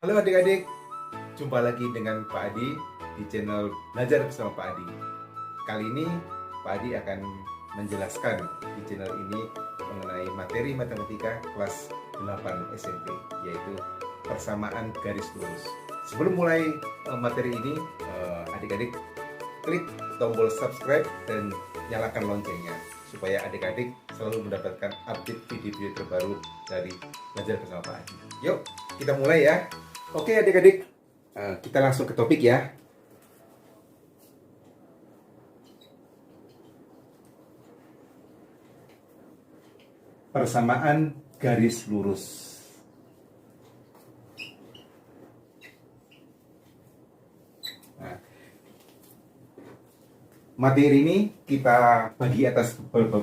Halo adik-adik, jumpa lagi dengan Pak Adi di channel Belajar Bersama Pak Adi. Kali ini Pak Adi akan menjelaskan di channel ini mengenai materi matematika kelas 8 SMP, yaitu persamaan garis lurus. Sebelum mulai materi ini, adik-adik klik tombol subscribe dan nyalakan loncengnya supaya adik-adik selalu mendapatkan update video-video terbaru dari Belajar Bersama Pak Adi. Yuk, kita mulai ya. Oke adik-adik, kita langsung ke topik ya. Persamaan garis lurus. Nah, materi ini kita bagi atas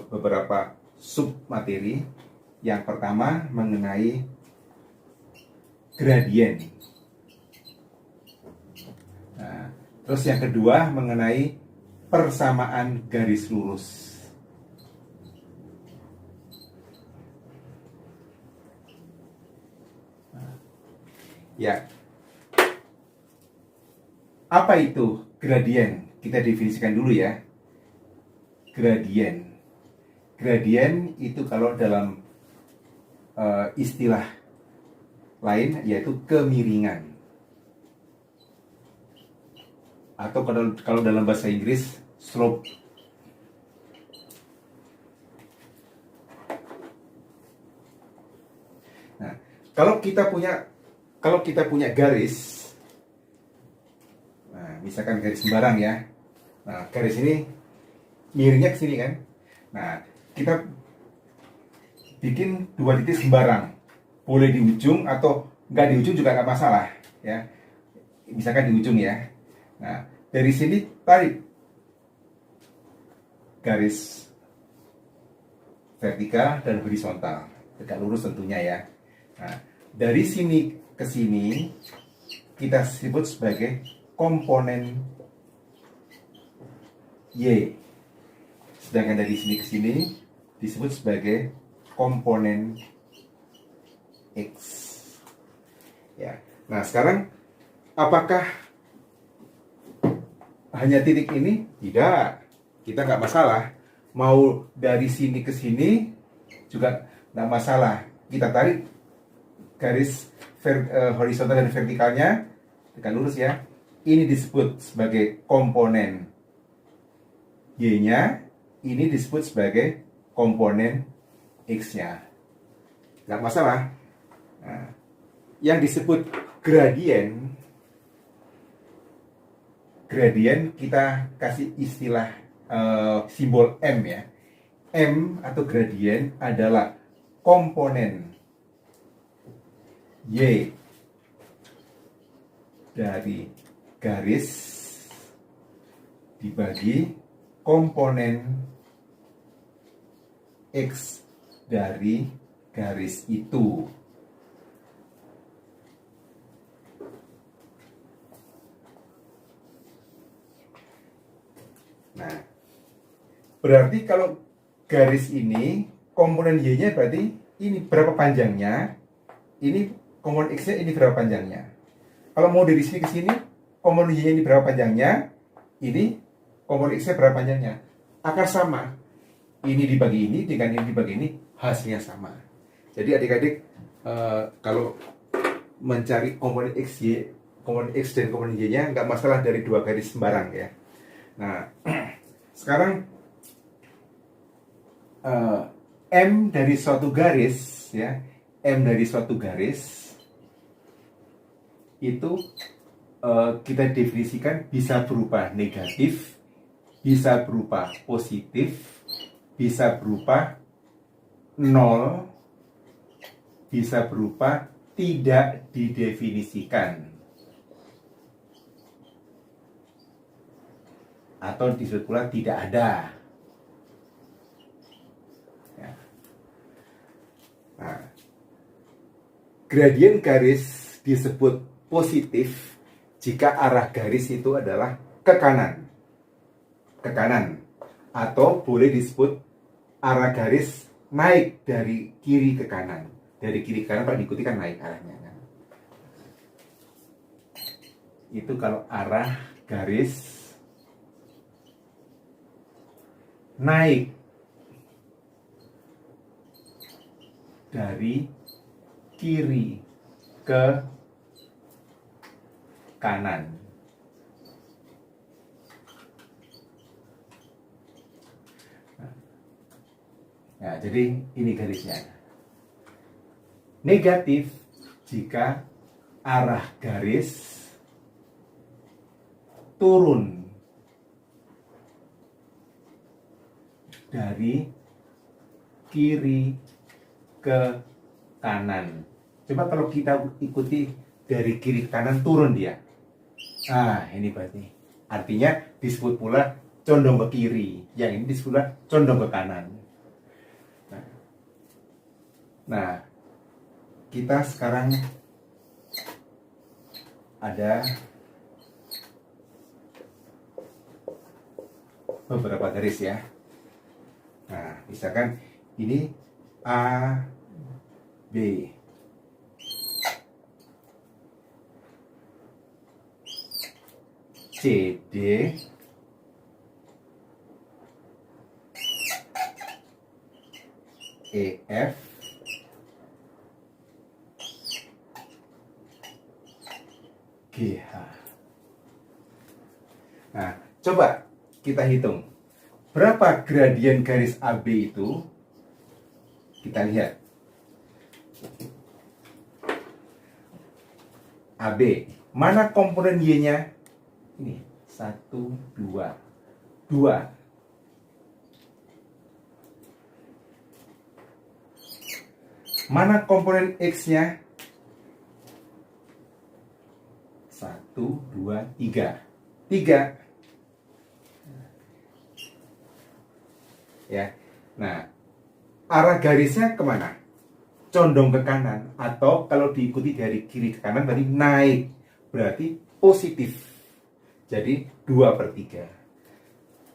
beberapa sub materi. Yang pertama mengenai gradien. Nah, terus yang kedua mengenai persamaan garis lurus. Nah, ya, apa itu gradien? Kita definisikan dulu ya. Gradien. Gradien itu kalau dalam istilah lain yaitu kemiringan. Atau kalau dalam bahasa Inggris slope. Nah, kalau kita punya garis, nah, misalkan garis sembarang ya. Nah, garis ini miringnya ke sini kan. Nah, kita bikin dua titik sembarang. Boleh di ujung atau nggak di ujung juga nggak masalah ya. Misalkan di ujung ya. Nah, dari sini tarik garis vertikal dan horizontal, tegak lurus tentunya ya. Nah, dari sini ke sini kita sebut sebagai komponen Y. Sedangkan dari sini ke sini disebut sebagai komponen X. Ya. Nah, sekarang apakah hanya titik ini? Tidak, kita nggak masalah. Mau dari sini ke sini juga nggak masalah. Kita tarik garis horizontal dan vertikalnya tegak lurus ya. Ini disebut sebagai komponen Y-nya, ini disebut sebagai komponen X-nya. Nggak masalah. Nah, yang disebut gradien kita kasih istilah simbol M ya. M atau gradien adalah komponen Y dari garis dibagi komponen X dari garis itu. Nah, berarti kalau garis ini komponen Y-nya berarti ini berapa panjangnya, ini komponen X-nya ini berapa panjangnya. Kalau mau dari sini ke sini, komponen Y-nya ini berapa panjangnya, ini komponen X-nya berapa panjangnya. Akan sama. Ini dibagi ini dengan ini dibagi ini, hasilnya sama. Jadi adik-adik kalau mencari komponen X dan komponen Y-nya nggak masalah dari dua garis sembarang ya. Nah, sekarang M dari suatu garis ya, M dari suatu garis itu kita definisikan bisa berupa negatif, bisa berupa positif, bisa berupa nol, bisa berupa tidak didefinisikan, atau disebut pula tidak ada. Ya. Nah, gradien garis disebut positif jika arah garis itu adalah ke kanan, atau boleh disebut arah garis naik dari kiri ke kanan. Dari kiri ke kanan kalau diikuti kan naik arahnya kan. itu kalau arah garis naik dari kiri ke kanan. Nah, jadi ini garisnya. Negatif jika arah garis turun dari kiri ke kanan. Coba kalau kita ikuti dari kiri ke kanan turun dia. Nah, ini berarti artinya disebut pula condong ke kiri. Yang ini disebut pula condong ke kanan. Nah, kita sekarang ada beberapa garis ya. Nah, misalkan ini A, B, C, D, E, F, G, H. Nah, coba kita hitung. Berapa gradien garis AB itu? Kita lihat. AB. Mana komponen Y-nya? Ini. 1, 2. 2. Mana komponen X-nya? 1, 2, 3. 3. Ya. Nah, arah garisnya kemana? Condong ke kanan. Atau kalau diikuti dari kiri ke kanan berarti naik. Berarti positif. Jadi 2/3.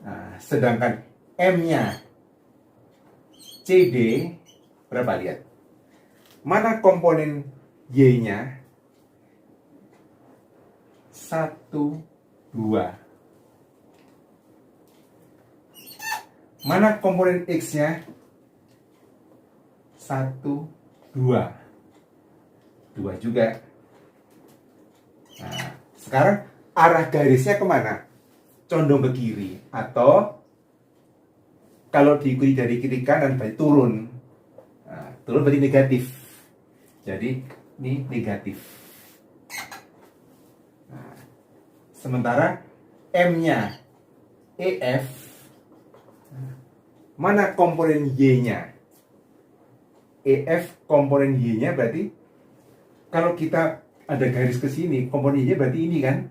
Nah, sedangkan M-nya CD berapa, lihat? Mana komponen Y-nya? 1, 2. Mana komponen X-nya? 1, 2. 2 juga. Nah, sekarang arah garisnya kemana? Condong ke kiri. Atau kalau diikuti dari kiri kanan berarti turun. Nah, turun berarti negatif. Jadi ini negatif. Nah, sementara M-nya EF, mana komponen Y-nya? EF komponen Y-nya berarti kalau kita ada garis ke sini, komponen Y-nya berarti ini kan?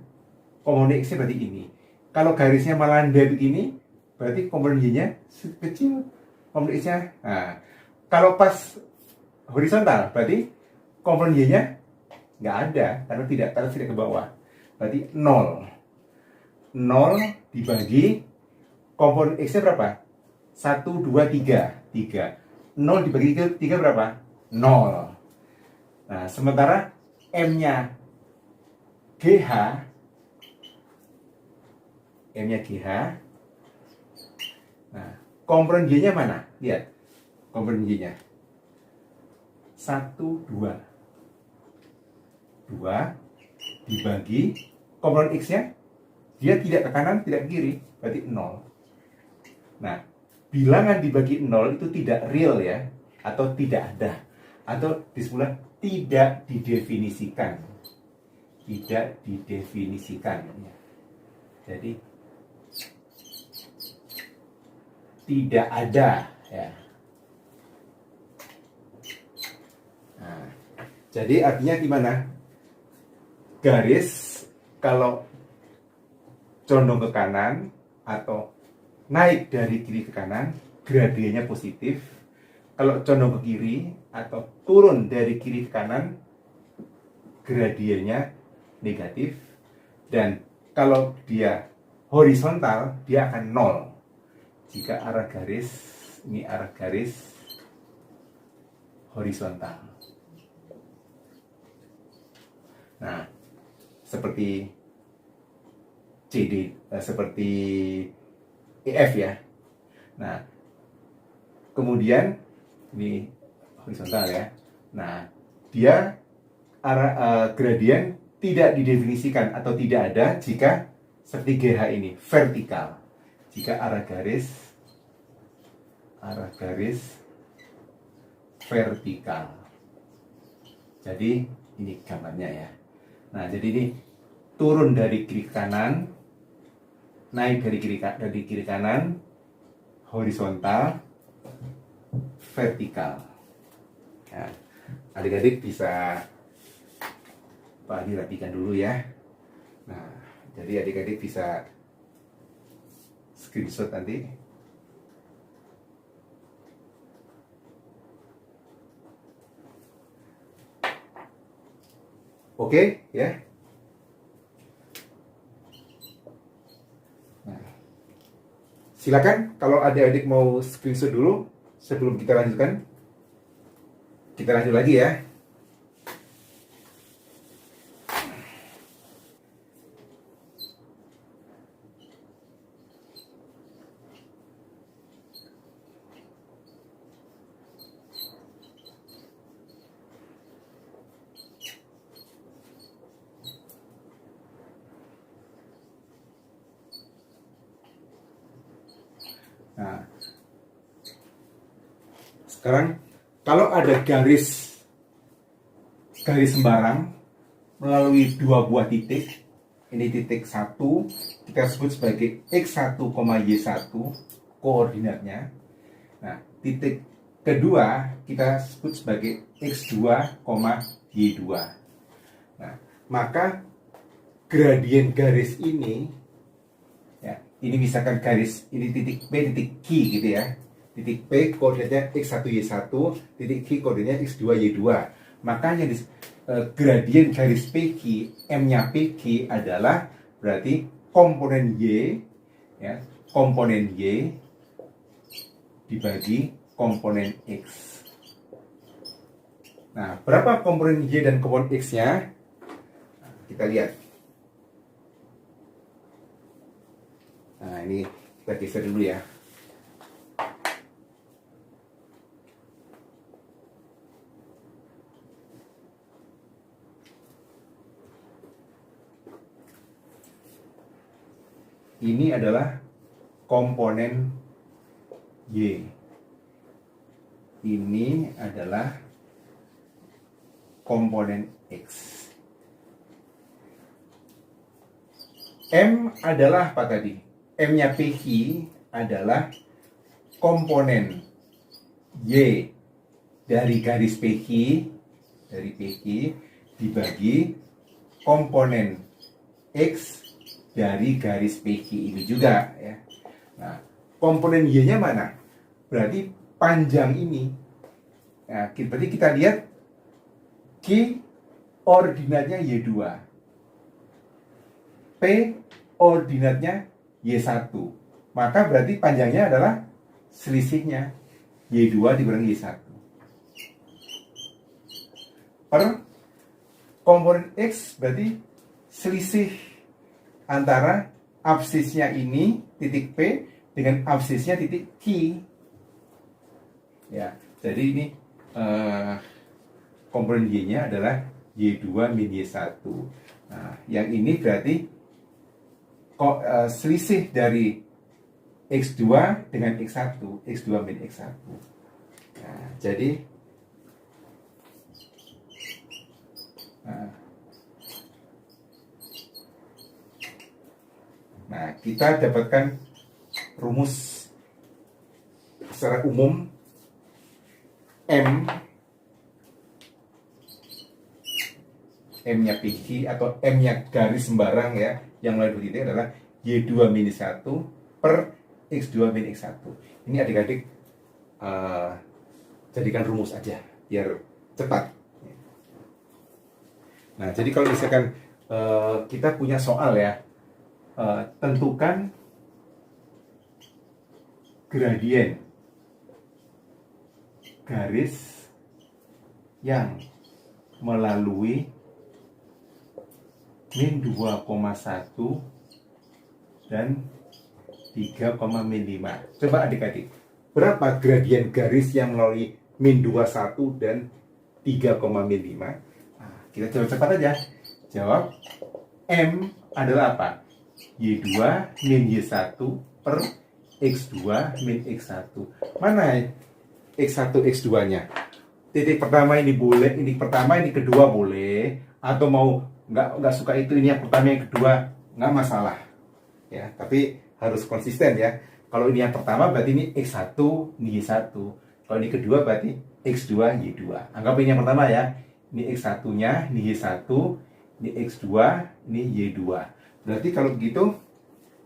Komponen X-nya berarti ini. Kalau garisnya melandai begini, berarti komponen Y-nya kecil. Komponen X-nya. Nah, kalau pas horizontal, berarti komponen Y-nya nggak ada, karena tidak ke bawah. Berarti 0. 0 dibagi komponen X-nya berapa? 1, 2, 3. 3. 0 dibagi 3 berapa? 0. Nah, sementara M-nya GH, nah, komponen Y-nya mana? Lihat, komponen Y-nya 1, 2. 2 dibagi komponen X-nya, dia tidak ke kanan, tidak ke kiri, berarti 0. Nah, bilangan dibagi 0 itu tidak real ya, atau tidak ada, atau disebutlah tidak didefinisikan. Tidak didefinisikan. Jadi tidak ada ya. Nah, jadi artinya gimana? Garis kalau condong ke kanan atau naik dari kiri ke kanan, gradiennya positif. Kalau condong ke kiri atau turun dari kiri ke kanan, gradiennya negatif. Dan kalau dia horizontal, dia akan 0. Jika arah garis, ini arah garis horizontal. Nah, seperti CD seperti EF ya. Nah, kemudian ini horizontal ya. Nah, dia arah gradien tidak didefinisikan atau tidak ada jika seperti GH ini vertikal. Jika arah garis vertikal. Jadi ini gambarnya ya. Nah, jadi ini turun dari kiri ke kanan, naik dari kiri kanan, horizontal, vertikal. Nah, adik-adik bisa Pak Adi rapikan dulu ya. Nah, jadi adik-adik bisa screenshot nanti. Oke ya. Nah, silakan kalau adik-adik mau screenshot dulu sebelum kita lanjutkan. Kita lanjut lagi ya. Nah, sekarang kalau ada garis sembarang melalui dua buah titik, ini titik 1 kita sebut sebagai x1, y1 koordinatnya. Nah, titik kedua kita sebut sebagai x2, y2. Nah, maka gradien garis ini ya, ini misalkan garis ini titik P, titik Q gitu ya. Titik P koordinatnya x1, y1, titik Q koordinatnya x2, y2. Makanya gradien garis PQ, M-nya PQ adalah berarti komponen Y ya, komponen Y dibagi komponen X. Nah, berapa komponen Y dan komponen X-nya? Nah, kita lihat. Nah, ini kita geser dulu ya. Ini adalah komponen Y. Ini adalah komponen X. M adalah apa tadi? M-nya PQ adalah komponen Y dari garis PQ, dibagi komponen X dari garis PQ ini juga ya. Nah, komponen Y-nya mana? Berarti panjang ini. Nah, berarti kita lihat Q ordinatnya Y2. P ordinatnya Y1. Maka berarti panjangnya adalah selisihnya Y2 dikurangi Y1. Per komponen X berarti selisih antara absisnya ini titik P dengan absisnya titik Q. Ya, jadi ini komponen Y-nya adalah Y2 min Y1. Nah, yang ini berarti selisih dari X2 dengan X1, X2 min X1. Nah, jadi nah, kita dapatkan rumus secara umum M-nya PQ atau M-nya garis sembarang ya, yang melalui titik adalah Y2 min 1 per X2 min X1. Ini adik-adik jadikan rumus aja biar cepat. Nah, jadi kalau misalkan kita punya soal ya, tentukan gradien garis yang melalui min 2,1 dan 3,-5. Coba adik-adik, berapa gradien garis yang melalui min 21 dan 3,-5? Nah, kita coba cepat aja. Jawab. M adalah apa? Y2 min Y1 per X2 min X1. Mana X1, X2-nya? Titik pertama ini boleh, ini pertama, ini kedua boleh. Atau mau nggak suka itu, ini yang pertama, yang kedua, nggak masalah. Ya, tapi harus konsisten ya. Kalau ini yang pertama berarti ini X1, ini Y1. Kalau ini kedua berarti X2, Y2. Anggap ini yang pertama ya. Ini X1-nya, ini Y1, ini X2, ini Y2. Berarti kalau begitu,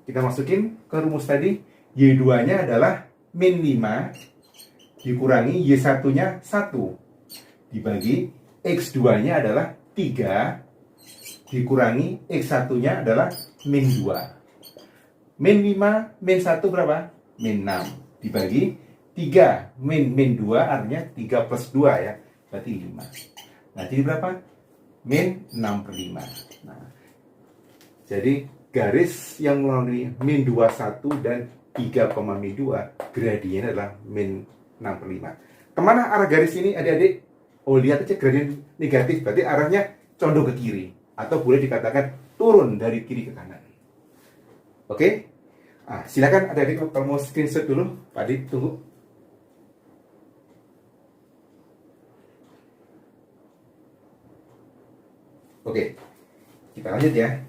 kita masukin ke rumus tadi. Y2-nya adalah min 5 dikurangi Y1-nya 1. Dibagi X2-nya adalah 3. Dikurangi X1-nya adalah min 2. Min 5, min 1 berapa? Min 6. Dibagi 3. Min 2 artinya 3 plus 2 ya. Berarti 5. Nah, jadi berapa? Min 6/5. Nah, jadi garis yang melalui min 21 dan 3,-2 gradiennya adalah min 6/5. Kemana arah garis ini adik-adik? Oh, lihat aja gradien negatif, berarti arahnya condong ke kiri. Atau boleh dikatakan turun dari kiri ke kanan. Oke? Nah, silakan adik-adik kalau mau screenshot dulu. Pak Adi, tunggu. Oke, kita lanjut ya.